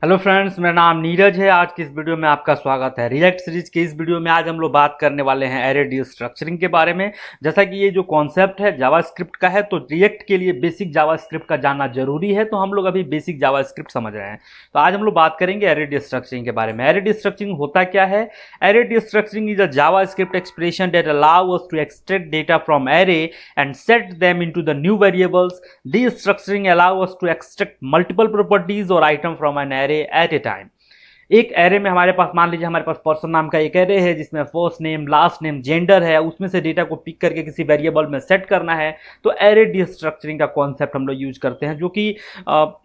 Hello friends, मेरा नाम नीरज है। आज की इस वीडियो में आपका स्वागत है। रिएक्ट सीरीज के इस वीडियो में आज हम लोग बात करने वाले हैं एरे डिस्ट्रक्चरिंग के बारे में। जैसा कि ये जो कॉन्सेप्ट है जावास्क्रिप्ट का है, तो रिएक्ट के लिए बेसिक जावास्क्रिप्ट का जानना जरूरी है। तो हम लोग अभी बेसिक जावास्क्रिप्ट समझ रहे हैं। तो आज हम लोग बात करेंगे एरे डिस्ट्रक्चरिंग के बारे में। एरे डिस्ट्रक्चरिंग होता क्या है? Array destructuring is a JavaScript expression that allow us to extract data from array and set them into the new variables. Destructuring allow us to extract multiple properties और item from an array at a time. एक array में हमारे पास, मान लीजिए हमारे पास person नाम का एक एरे है जिसमें first name, last name, gender है। उसमें से डेटा को पिक करके किसी वेरिएबल में सेट करना है। तो एरे डिस्ट्रक्चरिंग का कॉन्सेप्ट हम लोग यूज करते हैं, जो कि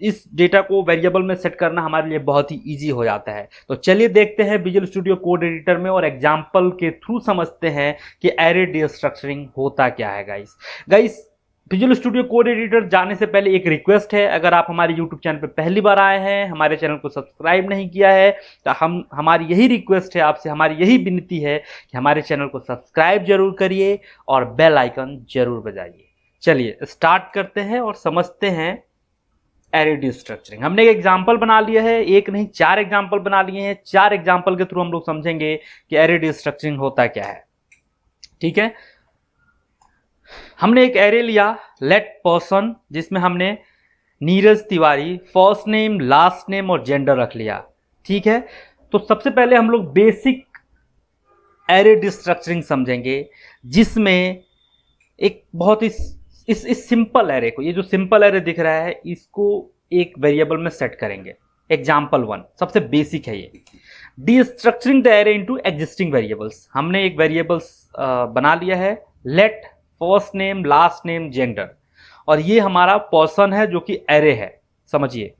इस डेटा को वेरिएबल में सेट करना हमारे लिए बहुत ही ईजी हो जाता है। तो चलिए देखते हैं विजुअल स्टूडियो कोड एडिटर में और एग्जाम्पल के थ्रू समझते हैं कि एरे डिस्ट्रक्चरिंग होता क्या है। Guys visual studio code editor जाने से पहले एक रिक्वेस्ट है। अगर आप हमारे यूट्यूब चैनल पर पहली बार आए हैं, हमारे चैनल को सब्सक्राइब नहीं किया है, तो हमारी यही रिक्वेस्ट है आपसे, हमारी यही विनती है कि हमारे चैनल को सब्सक्राइब जरूर करिए और बेल आइकन जरूर बजाइए। चलिए स्टार्ट करते हैं और समझते हैं एरे डिस्ट्रक्चरिंग। हमने एक एग्जाम्पल बना लिया है, एक नहीं 4 एग्जाम्पल बना लिए हैं। 4 एग्जाम्पल के थ्रू हम लोग समझेंगे कि एरे डिस्ट्रक्चरिंग होता क्या है। ठीक है, हमने एक एरे लिया लेट पर्सन, जिसमें हमने Neeraj Tiwari first name, last name और जेंडर रख लिया। ठीक है, तो सबसे पहले हम लोग बेसिक एरे डिस्ट्रक्चरिंग समझेंगे, जिसमें एक बहुत ही इस सिंपल एरे को, ये जो सिंपल एरे दिख रहा है, इसको एक वेरिएबल में सेट करेंगे। एग्जाम्पल 1 सबसे बेसिक है ये। Destructuring the array into existing variables. हमने एक वेरिएबल्स बना लिया है let first name, last name, gender, और ये हमारा पर्सन है जो कि एरे है। समझिए,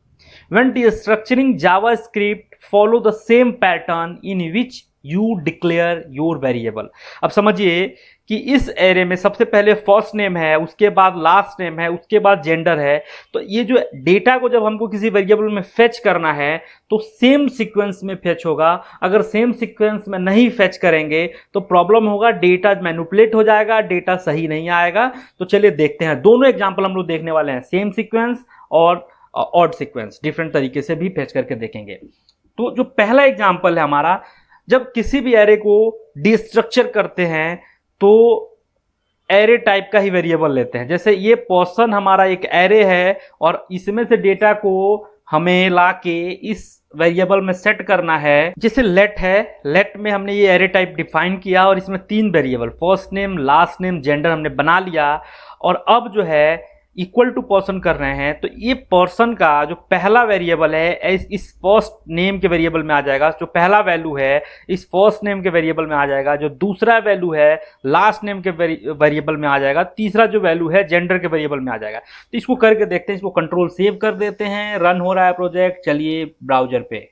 when destructuring JavaScript follow the same pattern in which you declare your variable. अब समझिए कि इस एरे में सबसे पहले फर्स्ट नेम है, उसके बाद लास्ट नेम है, उसके बाद जेंडर है। तो ये जो डेटा को जब हमको किसी वेरिएबल में फेच करना है तो सेम सीक्वेंस में फेच होगा। अगर सेम सीक्वेंस में नहीं फेच करेंगे तो प्रॉब्लम होगा, डेटा मैनिपुलेट हो जाएगा, डेटा सही नहीं आएगा। तो चलिए देखते हैं, दोनों एग्जाम्पल हम लोग देखने वाले हैं, सेम सीक्वेंस और ऑड सीक्वेंस, डिफरेंट तरीके से भी फेच करके देखेंगे। तो जो पहला एग्जाम्पल है हमारा, जब किसी भी एरे को डिस्ट्रक्चर करते हैं तो एरे टाइप का ही वेरिएबल लेते हैं। जैसे ये पर्सन हमारा एक एरे है और इसमें से डेटा को हमें लाके इस वेरिएबल में सेट करना है। जैसे लेट है, लेट में हमने ये एरे टाइप डिफाइन किया और इसमें 3 variable first name, last name, gender हमने बना लिया। और अब जो है इक्वल टू पर्सन कर रहे हैं, तो ये पर्सन का जो पहला वेरिएबल है इस फर्स्ट नेम के वेरिएबल में आ जाएगा। जो पहला वैल्यू है इस फर्स्ट नेम के वेरिएबल में आ जाएगा। जो दूसरा वैल्यू है लास्ट नेम के वेरिएबल में आ जाएगा। तीसरा जो वैल्यू है जेंडर के वेरिएबल में आ जाएगा। तो इसको करके देखते हैं, इसको कंट्रोल सेव कर देते हैं। रन हो रहा है प्रोजेक्ट, चलिए ब्राउजर पे।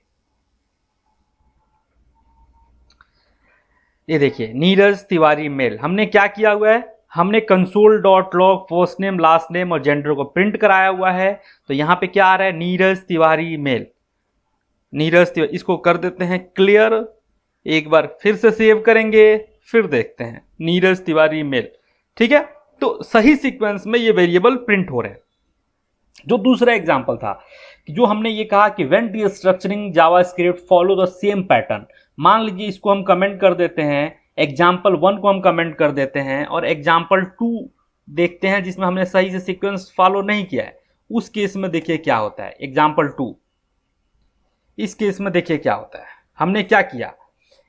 ये देखिए नीरज तिवारी मेल, हमने क्या किया हुआ है, हमने console.log first name, last name और जेंडर को प्रिंट कराया हुआ है। तो यहां पे क्या आ रहा है, नीरज तिवारी मेल, नीरज तिवारी। इसको कर देते हैं क्लियर, एक बार फिर से सेव करेंगे, फिर देखते हैं नीरज तिवारी मेल। ठीक है, तो सही सीक्वेंस में ये वेरिएबल प्रिंट हो रहे हैं। जो दूसरा एग्जाम्पल था, जो हमने ये कहा कि when destructuring JavaScript follow the same pattern. मान लीजिए इसको हम कमेंट कर देते हैं, एग्जाम्पल 1 को हम कमेंट कर देते हैं और एग्जाम्पल 2 देखते हैं जिसमें हमने सही से सीक्वेंस फॉलो नहीं किया है। उस केस में देखिए क्या होता है, एग्जाम्पल 2, इस केस में देखिए क्या होता है। हमने क्या किया,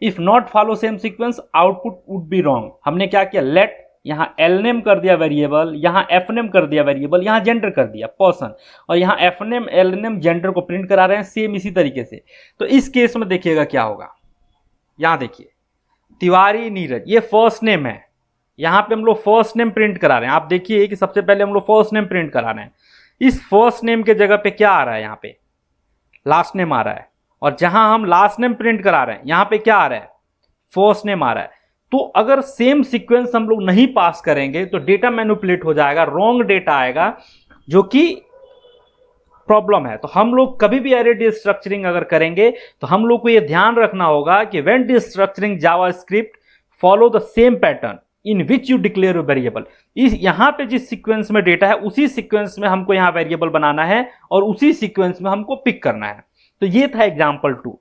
if not follow same sequence output would be wrong. हमने क्या किया, लेट, यहाँ एल नेम कर दिया वेरिएबल, यहाँ एफ नेम कर दिया वेरिएबल, यहाँ जेंडर कर दिया पर्सन, और यहाँ F name, L name, gender को प्रिंट करा रहे हैं सेम इसी तरीके से। तो इस केस में देखिएगा क्या होगा, यहाँ देखिए तिवारी नीरज, ये फर्स्ट नेम है। यहाँ पे हम लोग फर्स्ट नेम प्रिंट करा रहे हैं। आप देखिए कि सबसे पहले हम लोग फर्स्ट नेम प्रिंट करा रहे हैं। इस फर्स्ट नेम के जगह पे क्या आ रहा है, यहाँ पे लास्ट नेम आ रहा है। और जहां हम लास्ट नेम प्रिंट करा रहे हैं यहाँ पे क्या आ रहा है, फर्स्ट नेम आ रहा है। तो अगर सेम सीक्वेंस हम लोग नहीं पास करेंगे तो डेटा मैनिपुलेट हो जाएगा, रॉन्ग डेटा आएगा, जो कि प्रॉब्लम है। तो हम लोग कभी भी एरे डिस्ट्रक्चरिंग अगर करेंगे तो हम लोग को यह ध्यान रखना होगा कि when destructuring JavaScript follow the same pattern in which you declare variable. इस यहां पे जिस सीक्वेंस में डेटा है उसी सीक्वेंस में हमको यहां वेरिएबल बनाना है और उसी सीक्वेंस में हमको पिक करना है। तो ये था एग्जाम्पल 2।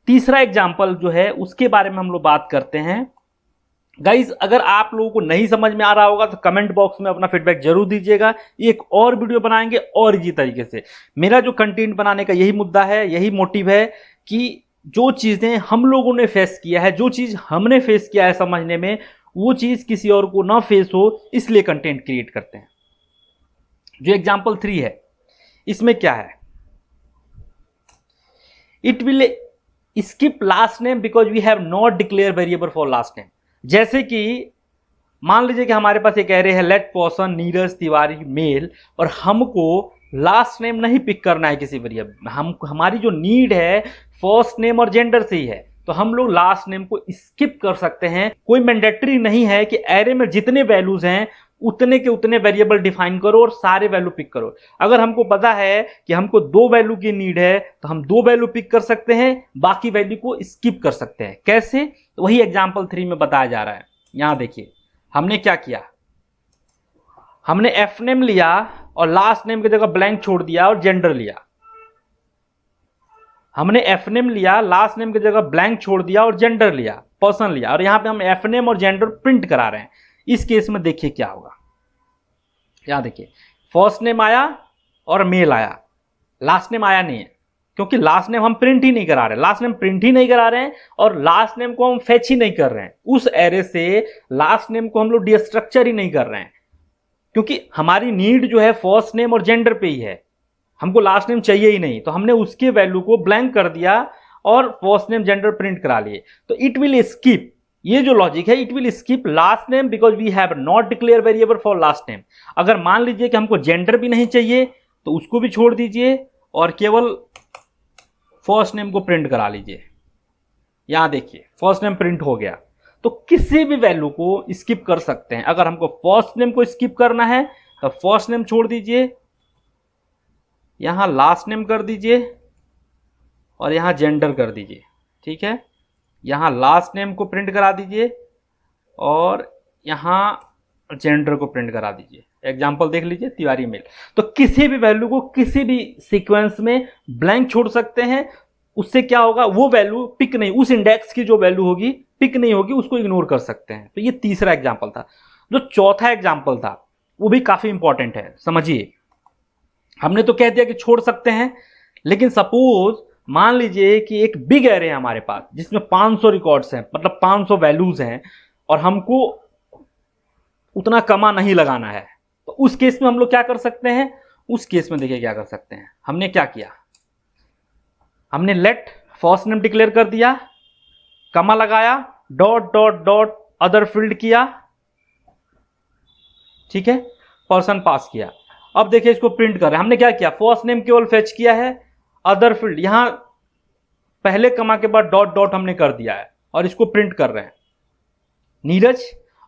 तीसरा एग्जाम्पल जो है उसके बारे में हम लोग बात करते हैं। गाइज अगर आप लोगों को नहीं समझ में आ रहा होगा तो कमेंट बॉक्स में अपना फीडबैक जरूर दीजिएगा। एक और वीडियो बनाएंगे और इजी तरीके से। मेरा जो कंटेंट बनाने का यही मुद्दा है, यही मोटिव है कि जो चीज़ें हम लोगों ने फेस किया है, जो चीज़ हमने फेस किया है समझने में, वो चीज़ किसी और को ना फेस हो, इसलिए कंटेंट क्रिएट करते हैं। जो एग्जाम्पल 3 है इसमें क्या है, it will skip last name because we have not declare variable for last name. जैसे कि मान लीजिए कि हमारे पास एक एरे है let person Neeraj Tiwari male, और हमको लास्ट नेम नहीं पिक करना है किसी वेरिएबल। हमारी जो नीड है फर्स्ट नेम और जेंडर से ही है, तो हम लोग लास्ट नेम को स्किप कर सकते हैं। कोई मैंडेटरी नहीं है कि एरे में जितने वैल्यूज हैं उतने के उतने वेरिएबल डिफाइन करो और सारे वैल्यू पिक करो। अगर हमको पता है कि हमको 2 वैल्यू की नीड है तो हम 2 वैल्यू पिक कर सकते हैं, बाकी वैल्यू को स्किप कर सकते हैं। कैसे? तो वही एग्जाम्पल 3 में बताया जा रहा है। यहां देखिए हमने क्या किया, हमने एफ नेम लिया और लास्ट नेम की जगह ब्लैंक छोड़ दिया और जेंडर लिया। हमने एफ नेम लिया, लास्ट नेम की जगह ब्लैंक छोड़ दिया और जेंडर लिया, पर्सन लिया, और यहां पे हम एफ नेम और जेंडर प्रिंट करा रहे हैं। इस केस में देखिए क्या होगा। यहां देखिए फर्स्ट नेम आया और मेल आया, लास्ट नेम आया नहीं है क्योंकि लास्ट नेम हम प्रिंट ही नहीं करा रहे, लास्ट नेम प्रिंट ही नहीं करा रहे हैं और लास्ट नेम को हम फेच ही नहीं कर रहे हैं। उस एरे से लास्ट नेम को हम लोग डिस्ट्रक्चर ही नहीं कर रहे हैं क्योंकि हमारी नीड जो है फर्स्ट नेम और जेंडर पे ही है, हमको लास्ट नेम चाहिए ही नहीं। तो हमने उसके वैल्यू को ब्लैंक कर दिया और फर्स्ट नेम जेंडर प्रिंट करा लिए। तो इट विल स्किप, ये जो लॉजिक है, it will skip last name because we have not declare variable for last name. अगर मान लीजिए कि हमको जेंडर भी नहीं चाहिए तो उसको भी छोड़ दीजिए और केवल फर्स्ट नेम को प्रिंट करा लीजिए। यहां देखिए फर्स्ट नेम प्रिंट हो गया। तो किसी भी वैल्यू को स्किप कर सकते हैं। अगर हमको फर्स्ट नेम को स्किप करना है तो फर्स्ट नेम छोड़ दीजिए, यहां लास्ट नेम कर दीजिए और यहां जेंडर कर दीजिए। ठीक है, यहां लास्ट नेम को प्रिंट करा दीजिए और यहां जेंडर को प्रिंट करा दीजिए। एग्जाम्पल देख लीजिए तिवारी मेल। तो किसी भी वैल्यू को किसी भी सीक्वेंस में ब्लैंक छोड़ सकते हैं। उससे क्या होगा, वो वैल्यू पिक नहीं, उस इंडेक्स की जो वैल्यू होगी पिक नहीं होगी, उसको इग्नोर कर सकते हैं। तो ये तीसरा एग्जाम्पल था। जो चौथा एग्जाम्पल था वो भी काफी इंपॉर्टेंट है, समझिए। हमने तो कह दिया कि छोड़ सकते हैं, लेकिन सपोज मान लीजिए कि एक बिग एरे है हमारे पास जिसमें 500 रिकॉर्ड्स हैं, मतलब 500 वैल्यूज हैं, और हमको उतना कमा नहीं लगाना है। तो उस केस में हम लोग क्या कर सकते हैं, उस केस में देखिए क्या कर सकते हैं। हमने क्या किया, हमने लेट फर्स्ट नेम डिक्लेयर कर दिया, कमा लगाया, dot dot dot other field किया, ठीक है, पर्सन पास किया। अब देखिए इसको प्रिंट कर रहे हैं। हमने क्या किया, फर्स्ट नेम केवल फेच किया है, अदर फील्ड यहां पहले कमा के बाद डॉट डॉट हमने कर दिया है और इसको प्रिंट कर रहे हैं नीरज।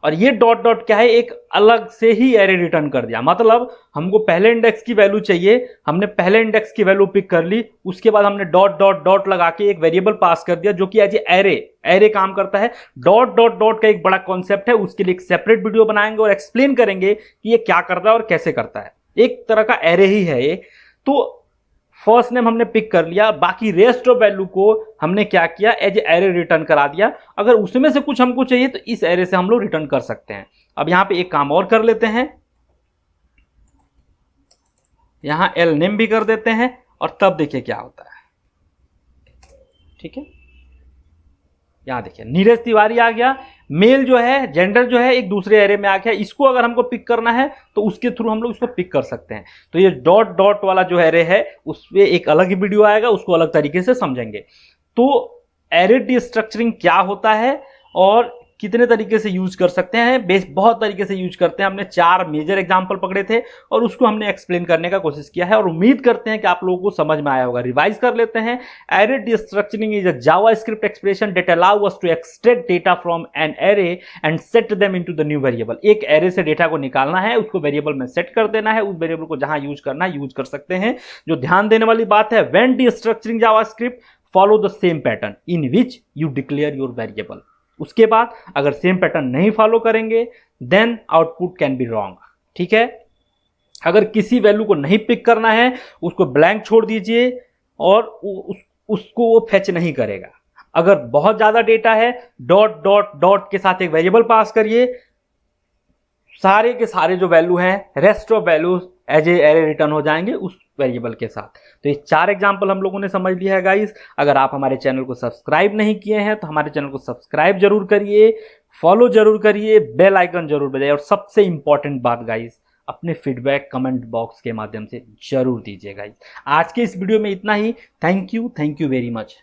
और ये डॉट डॉट क्या है, एक अलग से ही एरे रिटर्न कर दिया। मतलब हमको पहले इंडेक्स की वैल्यू चाहिए, हमने पहले इंडेक्स की वैल्यू पिक कर ली, उसके बाद हमने डॉट डॉट डॉट लगा के एक वेरिएबल पास कर दिया जो कि एज एरे काम करता है। डॉट डॉट डॉट का एक बड़ा कॉन्सेप्ट है, उसके लिए एक सेपरेट वीडियो बनाएंगे और एक्सप्लेन करेंगे कि ये क्या करता है और कैसे करता है। एक तरह का एरे ही है ये। तो फर्स्ट नेम हमने पिक कर लिया, बाकी रेस्ट ऑफ वैल्यू को हमने क्या किया, एज एरे रिटर्न करा दिया। अगर उसमें से कुछ हमको चाहिए तो इस एरे से हम लोग रिटर्न कर सकते हैं। अब यहां पे एक काम और कर लेते हैं, यहां एल नेम भी कर देते हैं और तब देखिए क्या होता है। ठीक है, यहां देखिए नीरज तिवारी आ गया, मेल जो है, जेंडर जो है एक दूसरे एरे में आ गया। इसको अगर हमको पिक करना है तो उसके थ्रू हम लोग इसको पिक कर सकते हैं। तो ये डॉट डॉट वाला जो एरे है उस पर एक अलग ही वीडियो आएगा, उसको अलग तरीके से समझेंगे। तो एरे डिस्ट्रक्चरिंग क्या होता है और कितने तरीके से यूज कर सकते हैं, बेस बहुत तरीके से यूज करते हैं। हमने 4 मेजर एग्जांपल पकड़े थे और उसको हमने एक्सप्लेन करने का कोशिश किया है और उम्मीद करते हैं कि आप लोगों को समझ में आया होगा। रिवाइज कर लेते हैं। Array destructuring is a JavaScript expression that allow us to extract data from an array and set them into the new variable. एक एरे से डेटा को निकालना है, उसको वेरिएबल में सेट कर देना है, उस वेरिएबल को जहां यूज करना है यूज कर सकते हैं। जो ध्यान देने वाली बात है, when destructuring JavaScript follow the same pattern in which you declare your variable. उसके बाद अगर सेम पैटर्न नहीं फॉलो करेंगे then output can be wrong. ठीक है, अगर किसी वैल्यू को नहीं पिक करना है उसको ब्लैंक छोड़ दीजिए और उसको वो फेच नहीं करेगा। अगर बहुत ज़्यादा डेटा है, डॉट डॉट डॉट के साथ एक वेरिएबल पास करिए, सारे के सारे जो वैल्यू हैं rest of values as a array return हो जाएंगे उस वेरिएबल के साथ। तो ये 4 एग्जांपल हम लोगों ने समझ लिया है गाइस। अगर आप हमारे चैनल को सब्सक्राइब नहीं किए हैं तो हमारे चैनल को सब्सक्राइब जरूर करिए, फॉलो जरूर करिए, बेल आइकन जरूर बजाइए, और सबसे इंपॉर्टेंट बात गाइस, अपने फीडबैक कमेंट बॉक्स के माध्यम से जरूर दीजिए गाइस। आज के इस वीडियो में इतना ही। Thank you very much.